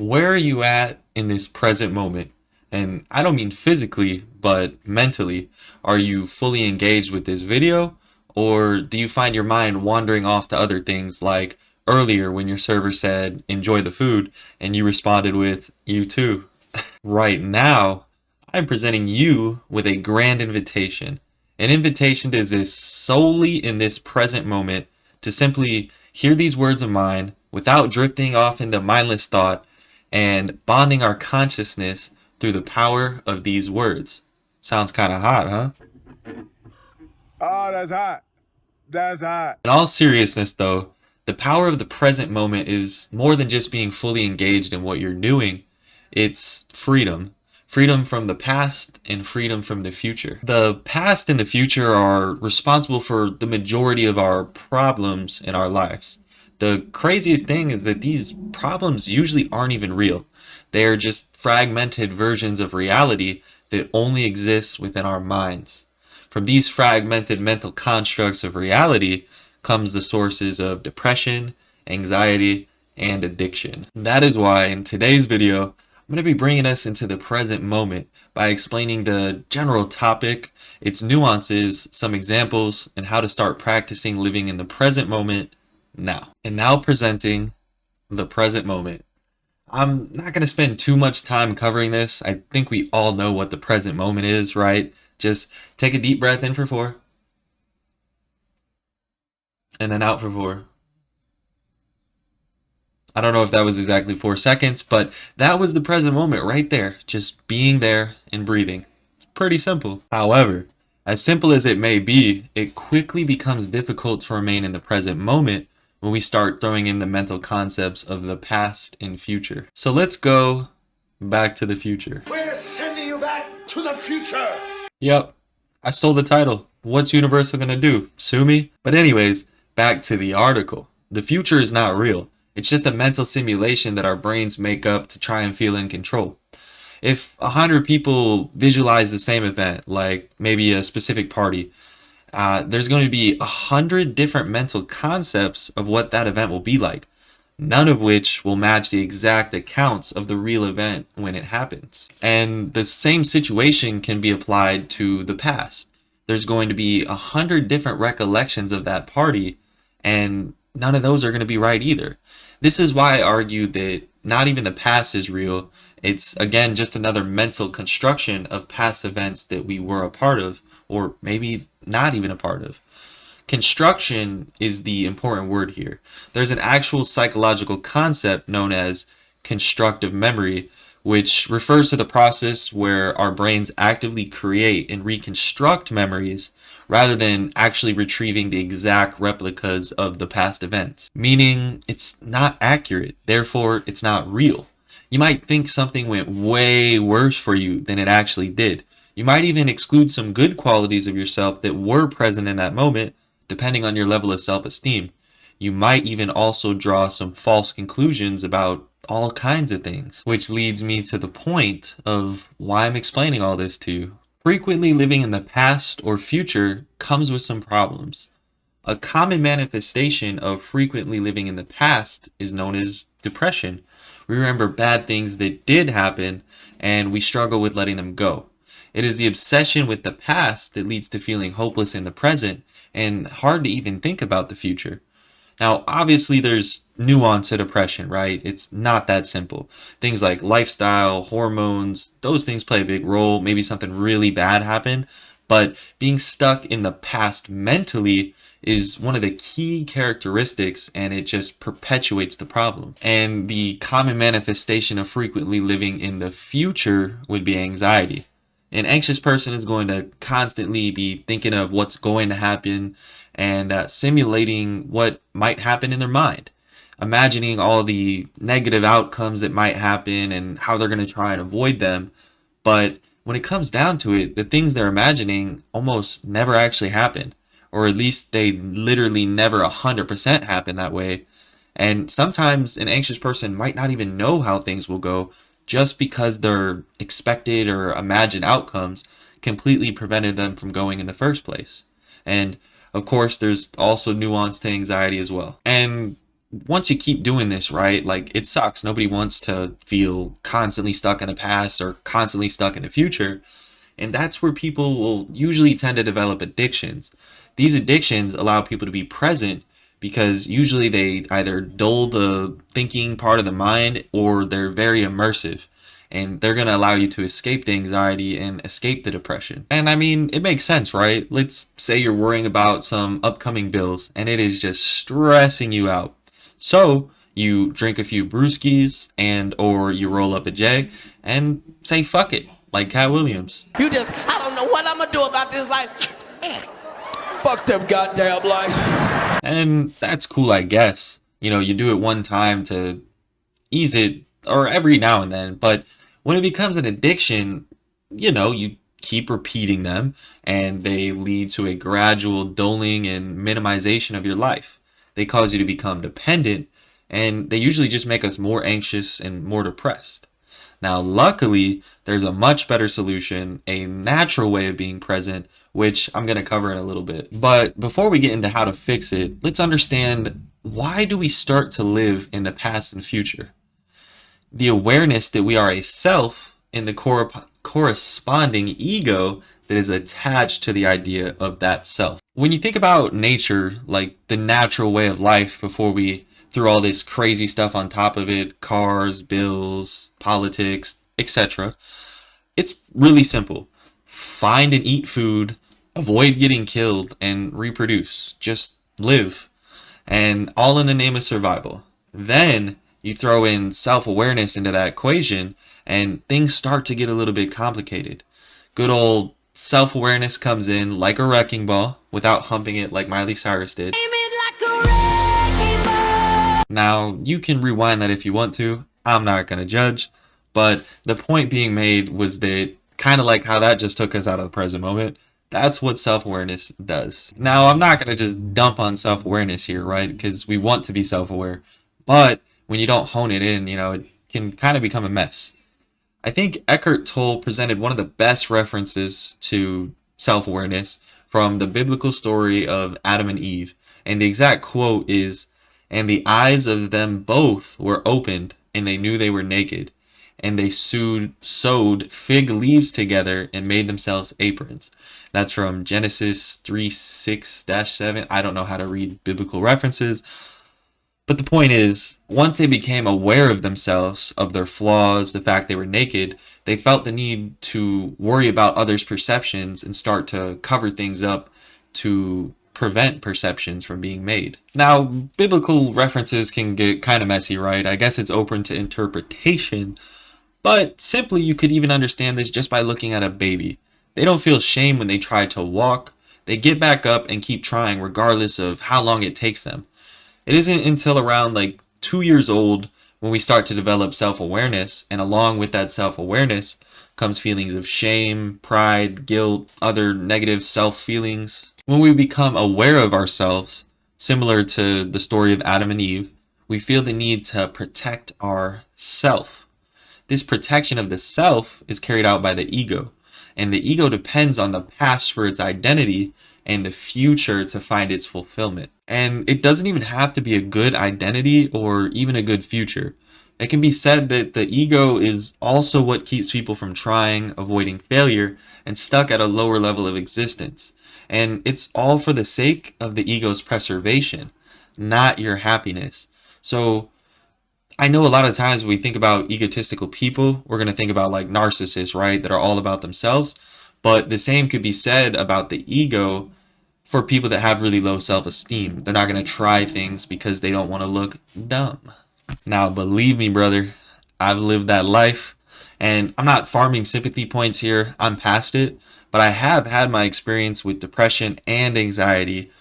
Where are you at in this present moment? And I don't mean physically, but mentally. Are you fully engaged with this video? Or do you find your mind wandering off to other things like earlier when your server said, enjoy the food, and you responded with, you too? Right now, I'm presenting you with a grand invitation. An invitation to exist solely in this present moment, to simply hear these words of mine without drifting off into mindless thought and bonding our consciousness through the power of these words. Sounds kind of hot, huh? Oh, that's hot. That's hot. In all seriousness, though, the power of the present moment is more than just being fully engaged in what you're doing. It's freedom. Freedom from the past and freedom from the future. The past and the future are responsible for the majority of our problems in our lives. The craziest thing is that these problems usually aren't even real. They are just fragmented versions of reality that only exist within our minds. From these fragmented mental constructs of reality comes the sources of depression, anxiety, and addiction. That is why in today's video, I'm going to be bringing us into the present moment by explaining the general topic, its nuances, some examples, and how to start practicing living in the present moment now. And now presenting the present moment. I'm not going to spend too much time covering this. I think we all know what the present moment is, right? Just take a deep breath in for 4, and then out for 4. I don't know if that was exactly 4 seconds, but that was the present moment right there. Just being there and breathing. It's pretty simple. However, as simple as it may be, it quickly becomes difficult to remain in the present moment when we start throwing in the mental concepts of the past and future. So let's go back to the future. We're sending you back to the future. Yep, I stole the title. What's Universal gonna do? Sue me? But anyways, back to the article. The future is not real. It's just a mental simulation that our brains make up to try and feel in control. If 100 people visualize the same event, like maybe a specific party, there's going to be 100 different mental concepts of what that event will be like, none of which will match the exact accounts of the real event when it happens. And the same situation can be applied to the past. There's going to be 100 different recollections of that party, and none of those are going to be right either. This is why I argue that not even the past is real. It's, again, just another mental construction of past events that we were a part of, or maybe not even a part of. Construction is the important word here. There's an actual psychological concept known as constructive memory, which refers to the process where our brains actively create and reconstruct memories rather than actually retrieving the exact replicas of the past events. Meaning it's not accurate, therefore it's not real. You might think something went way worse for you than it actually did. You might even exclude some good qualities of yourself that were present in that moment, depending on your level of self-esteem. You might even also draw some false conclusions about all kinds of things, which leads me to the point of why I'm explaining all this to you. Frequently living in the past or future comes with some problems. A common manifestation of frequently living in the past is known as depression. We remember bad things that did happen and we struggle with letting them go. It is the obsession with the past that leads to feeling hopeless in the present and hard to even think about the future. Now, obviously, there's nuance to depression, right? It's not that simple. Things like lifestyle, hormones, those things play a big role. Maybe something really bad happened, but being stuck in the past mentally is one of the key characteristics, and it just perpetuates the problem. And the common manifestation of frequently living in the future would be anxiety. An anxious person is going to constantly be thinking of what's going to happen and simulating what might happen in their mind, imagining all the negative outcomes that might happen and how they're going to try and avoid them. But when it comes down to it, the things they're imagining almost never actually happen, or at least they literally never 100% happen that way. And sometimes an anxious person might not even know how things will go just because their expected or imagined outcomes completely prevented them from going in the first place. And of course, there's also nuance to anxiety as well. And once you keep doing this, right, like it sucks. Nobody wants to feel constantly stuck in the past or constantly stuck in the future. And that's where people will usually tend to develop addictions. These addictions allow people to be present because usually they either dull the thinking part of the mind or they're very immersive. And they're going to allow you to escape the anxiety and escape the depression. And I mean, it makes sense, right? Let's say you're worrying about some upcoming bills and it is just stressing you out. So you drink a few brewskis and or you roll up a J and say fuck it, like Cat Williams. I don't know what I'm gonna do about this life. Fuck them goddamn life. And that's cool, I guess. You know, you do it one time to ease it, or every now and then, but when it becomes an addiction, you know, you keep repeating them and they lead to a gradual dulling and minimization of your life. They cause you to become dependent and they usually just make us more anxious and more depressed. Now, luckily, there's a much better solution, a natural way of being present, which I'm going to cover in a little bit. But before we get into how to fix it, let's understand, why do we start to live in the past and future? The awareness that we are a self and the corresponding ego that is attached to the idea of that self. When you think about nature, like the natural way of life before we threw all this crazy stuff on top of it, cars, bills, politics, etc., it's really simple. Find and eat food, avoid getting killed, and reproduce. Just live. And all in the name of survival. Then you throw in self-awareness into that equation, and things start to get a little bit complicated. Good old self-awareness comes in like a wrecking ball without humping it like Miley Cyrus did. Now, you can rewind that if you want to. I'm not going to judge. But the point being made was that, kind of like how that just took us out of the present moment, that's what self-awareness does. Now, I'm not going to just dump on self-awareness here, right? Because we want to be self-aware. But when you don't hone it in, you know, it can kind of become a mess. I think Eckhart Tolle presented one of the best references to self-awareness from the biblical story of Adam and Eve. And the exact quote is, "And the eyes of them both were opened, and they knew they were naked. And they sewed fig leaves together and made themselves aprons." That's from Genesis 3:6-7. I don't know how to read biblical references. But the point is, once they became aware of themselves, of their flaws, the fact they were naked, they felt the need to worry about others' perceptions and start to cover things up to prevent perceptions from being made. Now, biblical references can get kind of messy, right? I guess it's open to interpretation, but simply you could even understand this just by looking at a baby. They don't feel shame when they try to walk. They get back up and keep trying regardless of how long it takes them. It isn't until around like 2 years old when we start to develop self-awareness, and along with that self-awareness comes feelings of shame, pride, guilt, other negative self-feelings. When we become aware of ourselves, similar to the story of Adam and Eve, we feel the need to protect our self. This protection of the self is carried out by the ego, and the ego depends on the past for its identity and the future to find its fulfillment. And it doesn't even have to be a good identity or even a good future. It can be said that the ego is also what keeps people from trying, avoiding failure, and stuck at a lower level of existence. And it's all for the sake of the ego's preservation, not your happiness. So I know a lot of times when we think about egotistical people, we're going to think about like narcissists, right? That are all about themselves. But the same could be said about the ego for people that have really low self-esteem. They're not going to try things because they don't want to look dumb. Now, believe me, brother, I've lived that life. And I'm not farming sympathy points here. I'm past it. But I have had my experience with depression and anxiety,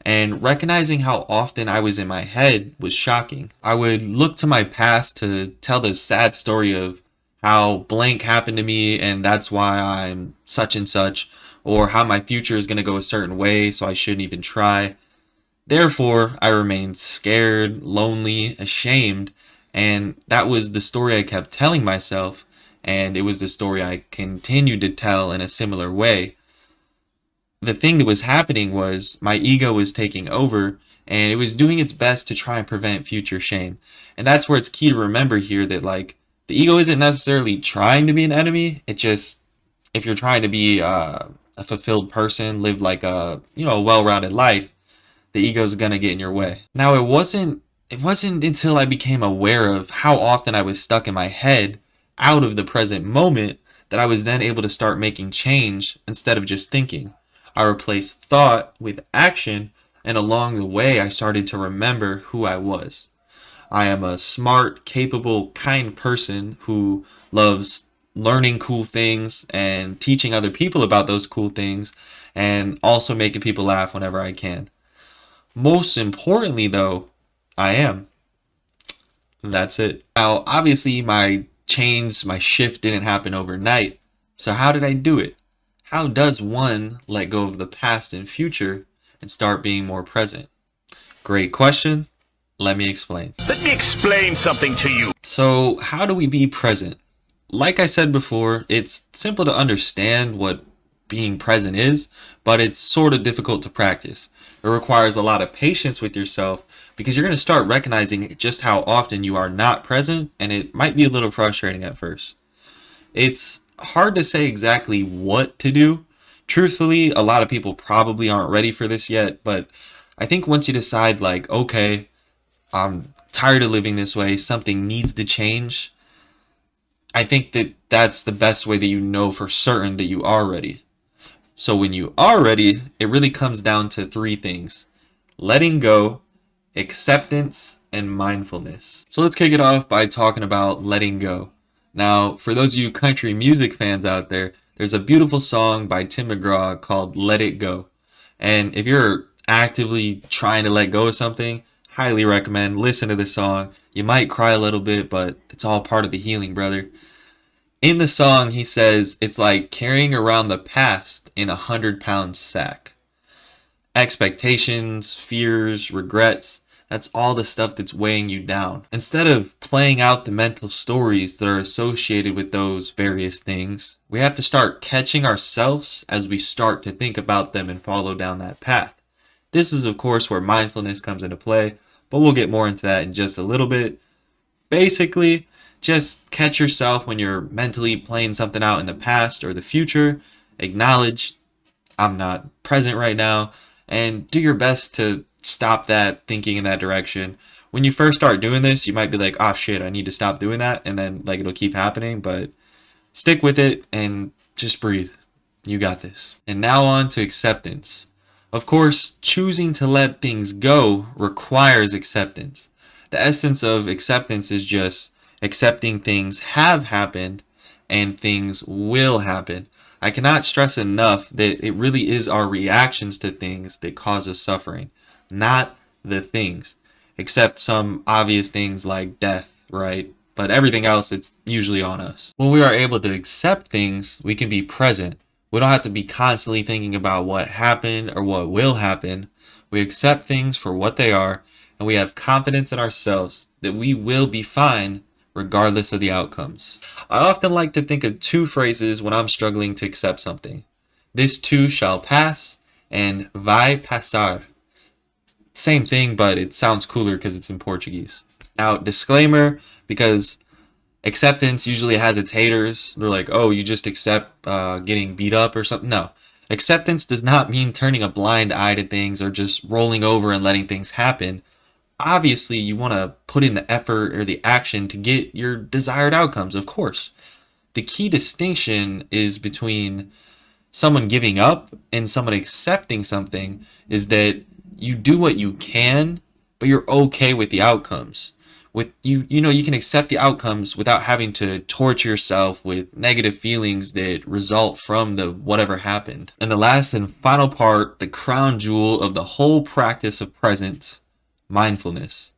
and recognizing how often I was in my head was shocking. I would look to my past to tell the sad story of how blank happened to me and that's why I'm such and such, or how my future is going to go a certain way so I shouldn't even try. Therefore, I remained scared, lonely, ashamed, and that was the story I kept telling myself, and it was the story I continued to tell in a similar way. The thing that was happening was my ego was taking over and it was doing its best to try and prevent future shame. And that's where it's key to remember here that like the ego isn't necessarily trying to be an enemy. It just, if you're trying to be a fulfilled person, live like a, you know, a well-rounded life, the ego's gonna get in your way. Now it wasn't until I became aware of how often I was stuck in my head out of the present moment that I was then able to start making change instead of just thinking. I replaced thought with action, and along the way I started to remember who I was. I am a smart, capable, kind person who loves learning cool things and teaching other people about those cool things, and also making people laugh whenever I can. Most importantly, though, I am. That's it. Now, obviously, my change, my shift didn't happen overnight. So, how did I do it? How does one let go of the past and future and start being more present? Great question. Let me explain. Let me explain something to you. So, how do we be present? Like I said before, it's simple to understand what being present is, but it's sort of difficult to practice. It requires a lot of patience with yourself because you're going to start recognizing just how often you are not present, and it might be a little frustrating at first. It's hard to say exactly what to do. Truthfully, a lot of people probably aren't ready for this yet, but I think once you decide, like, okay, I'm tired of living this way, something needs to change, I think that that's the best way that you know for certain that you are ready. So when you are ready, it really comes down to three things: letting go, acceptance, and mindfulness. So let's kick it off by talking about letting go. Now, for those of you country music fans out there, there's a beautiful song by Tim McGraw called Let It Go. And if you're actively trying to let go of something, highly recommend listen to this song. You might cry a little bit, but it's all part of the healing, brother. In the song, he says it's like carrying around the past in a 100-pound sack. Expectations, fears, regrets, that's all the stuff that's weighing you down. Instead of playing out the mental stories that are associated with those various things, we have to start catching ourselves as we start to think about them and follow down that path. This is, of course, where mindfulness comes into play, but we'll get more into that in just a little bit. Basically, just catch yourself when you're mentally playing something out in the past or the future. Acknowledge, I'm not present right now, and do your best to stop that thinking in that direction. When you first start doing this, you might be like, oh shit, I need to stop doing that, and then like it'll keep happening, but stick with it and just breathe. You got this. And now on to acceptance. Of course, choosing to let things go requires acceptance. The essence of acceptance is just accepting things have happened and things will happen. I cannot stress enough that it really is our reactions to things that cause us suffering, not the things, except some obvious things like death, right? But everything else, it's usually on us. When we are able to accept things, we can be present. We don't have to be constantly thinking about what happened or what will happen. We accept things for what they are, and we have confidence in ourselves that we will be fine regardless of the outcomes. I often like to think of two phrases when I'm struggling to accept something. This too shall pass, and vai passar. Same thing, but it sounds cooler because it's in Portuguese. Now, disclaimer, because acceptance usually has its haters. They're like, oh, you just accept getting beat up or something. No. Acceptance does not mean turning a blind eye to things or just rolling over and letting things happen. Obviously, you want to put in the effort or the action to get your desired outcomes, of course. The key distinction is between someone giving up and someone accepting something is that you do what you can, but you're okay with the outcomes. With you can accept the outcomes without having to torture yourself with negative feelings that result from the whatever happened. And the last and final part, the crown jewel of the whole practice of presence, mindfulness.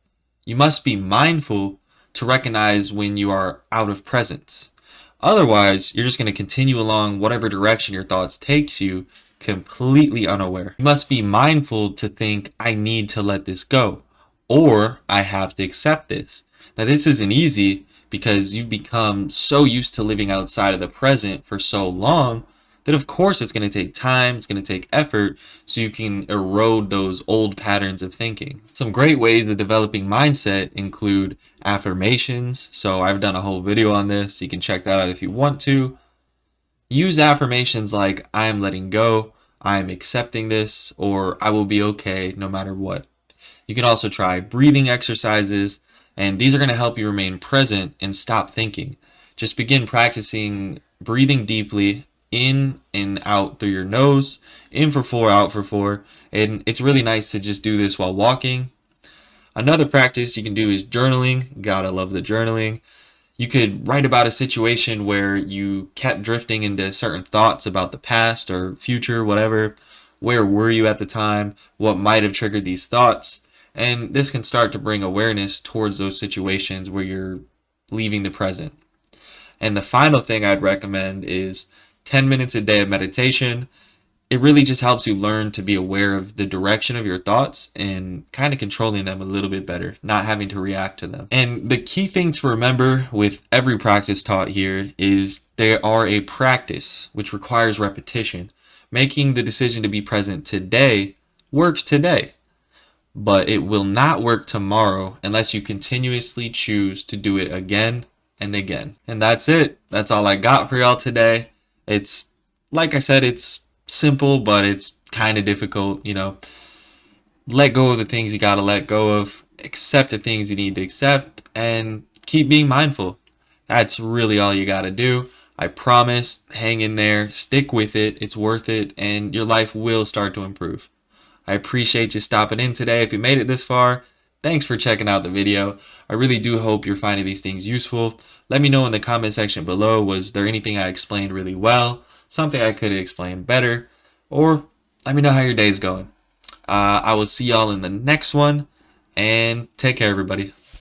You must be mindful to recognize when you are out of presence. Otherwise, you're just going to continue along whatever direction your thoughts takes you, completely unaware. You must be mindful to think, I need to let this go, or I have to accept this. Now, this isn't easy because you've become so used to living outside of the present for so long then of course it's going to take time, it's going to take effort, so you can erode those old patterns of thinking. Some great ways of developing mindset include affirmations. So I've done a whole video on this. You can check that out if you want to. Use affirmations like I am letting go, I am accepting this, or I will be okay no matter what. You can also try breathing exercises, and these are going to help you remain present and stop thinking. Just begin practicing breathing deeply in and out through your nose, in for 4, out for 4. And it's really nice to just do this while walking. Another practice you can do is journaling. Gotta love the journaling. You could write about a situation where you kept drifting into certain thoughts about the past or future, whatever. Where were you at the time? What might have triggered these thoughts? And this can start to bring awareness towards those situations where you're leaving the present. And the final thing I'd recommend is 10 minutes a day of meditation. It really just helps you learn to be aware of the direction of your thoughts and kind of controlling them a little bit better, not having to react to them. And the key thing to remember with every practice taught here is they are a practice which requires repetition. Making the decision to be present today works today, but it will not work tomorrow unless you continuously choose to do it again and again. And that's it. That's all I got for y'all today. It's, like I said, it's simple, but it's kind of difficult, you know. Let go of the things you gotta let go of, accept the things you need to accept, and keep being mindful. That's really all you gotta do. I promise, hang in there, stick with it, it's worth it, and your life will start to improve. I appreciate you stopping in today. If you made it this far, thanks for checking out the video. I really do hope you're finding these things useful. Let me know in the comment section below, was there anything I explained really well, something I could have explained better, or let me know how your day's going. I will see y'all in the next one, and take care, everybody.